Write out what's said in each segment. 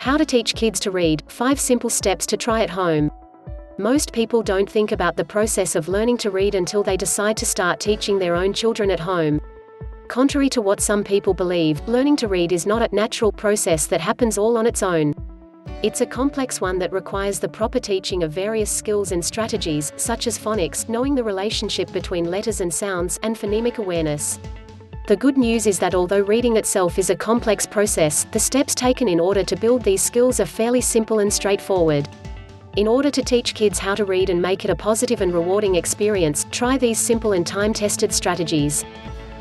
How to teach kids to read, 5 simple steps to try at home. Most people don't think about the process of learning to read until they decide to start teaching their own children at home. Contrary to what some people believe, learning to read is not a natural process that happens all on its own. It's a complex one that requires the proper teaching of various skills and strategies, such as phonics, knowing the relationship between letters and sounds, and phonemic awareness. The good news is that although reading itself is a complex process, the steps taken in order to build these skills are fairly simple and straightforward. In order to teach kids how to read and make it a positive and rewarding experience, try these simple and time-tested strategies.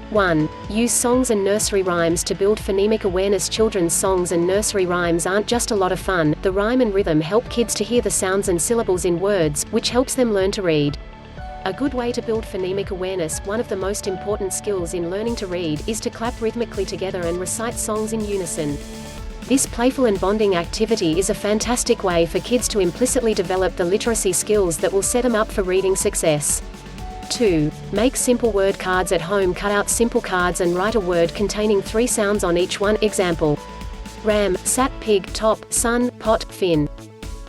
1. Use songs and nursery rhymes to build phonemic awareness. Children's songs and nursery rhymes aren't just a lot of fun, the rhyme and rhythm help kids to hear the sounds and syllables in words, which helps them learn to read. A good way to build phonemic awareness, one of the most important skills in learning to read, is to clap rhythmically together and recite songs in unison. This playful and bonding activity is a fantastic way for kids to implicitly develop the literacy skills that will set them up for reading success. 2. Make simple word cards at home. Cut out simple cards and write a word containing 3 sounds on each one. Example: ram, sat, pig, top, sun, pot, fin.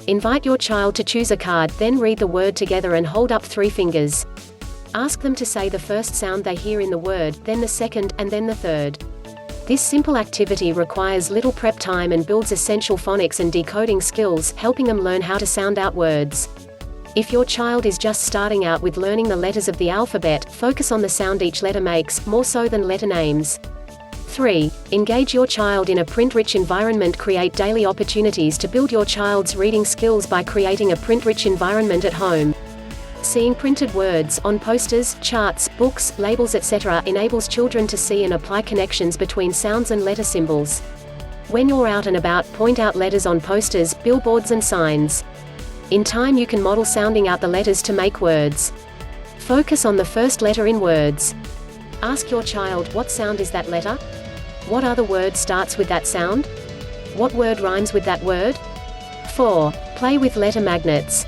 Invite your child to choose a card, then read the word together and hold up 3 fingers. Ask them to say the first sound they hear in the word, then the second, and then the third. This simple activity requires little prep time and builds essential phonics and decoding skills, helping them learn how to sound out words. If your child is just starting out with learning the letters of the alphabet, focus on the sound each letter makes, more so than letter names. 3. Engage your child in a print-rich environment. Create daily opportunities to build your child's reading skills by creating a print-rich environment at home. Seeing printed words on posters, charts, books, labels, etc. enables children to see and apply connections between sounds and letter symbols. When you're out and about, point out letters on posters, billboards and signs. In time you can model sounding out the letters to make words. Focus on the first letter in words. Ask your child, what sound is that letter? What other word starts with that sound? What word rhymes with that word? 4. Play with letter magnets.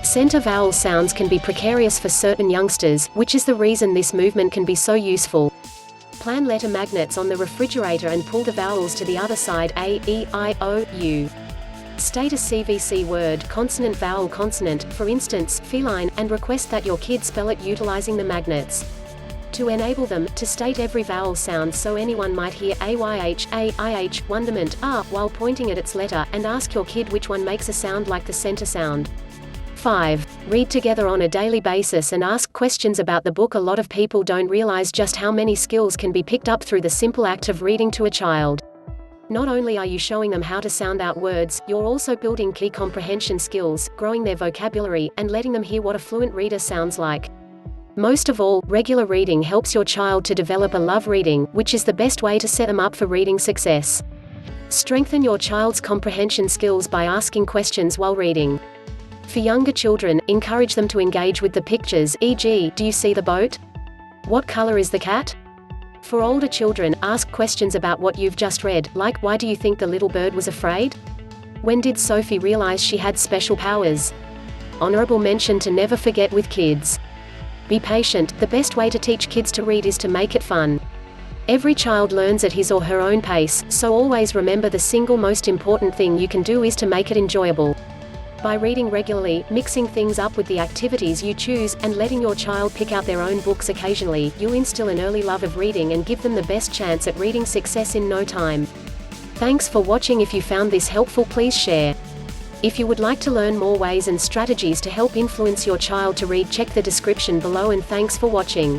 Center vowel sounds can be precarious for certain youngsters, which is the reason this movement can be so useful. Plan letter magnets on the refrigerator and pull the vowels to the other side: A, E, I, O, U. State a CVC word, consonant, vowel, consonant, for instance, feline, and request that your kid spell it utilizing the magnets. To enable them to state every vowel sound so anyone might hear AYH, AIH, wonderment, while pointing at its letter, and ask your kid which one makes a sound like the center sound. 5. Read together on a daily basis and ask questions about the book. A lot of people don't realize just how many skills can be picked up through the simple act of reading to a child. Not only are you showing them how to sound out words, you're also building key comprehension skills, growing their vocabulary, and letting them hear what a fluent reader sounds like. Most of all, regular reading helps your child to develop a love reading, which is the best way to set them up for reading success. Strengthen your child's comprehension skills by asking questions while reading. For younger children, encourage them to engage with the pictures, e.g., do you see the boat? What color is the cat? For older children, ask questions about what you've just read, like, why do you think the little bird was afraid? When did Sophie realize she had special powers? Honorable mention to never forget with kids. Be patient. The best way to teach kids to read is to make it fun. Every child learns at his or her own pace, so always remember the single most important thing you can do is to make it enjoyable. By reading regularly, mixing things up with the activities you choose, and letting your child pick out their own books occasionally, you'll instill an early love of reading and give them the best chance at reading success in no time. Thanks for watching. If you found this helpful, please share. If you would like to learn more ways and strategies to help influence your child to read, check the description below, and thanks for watching.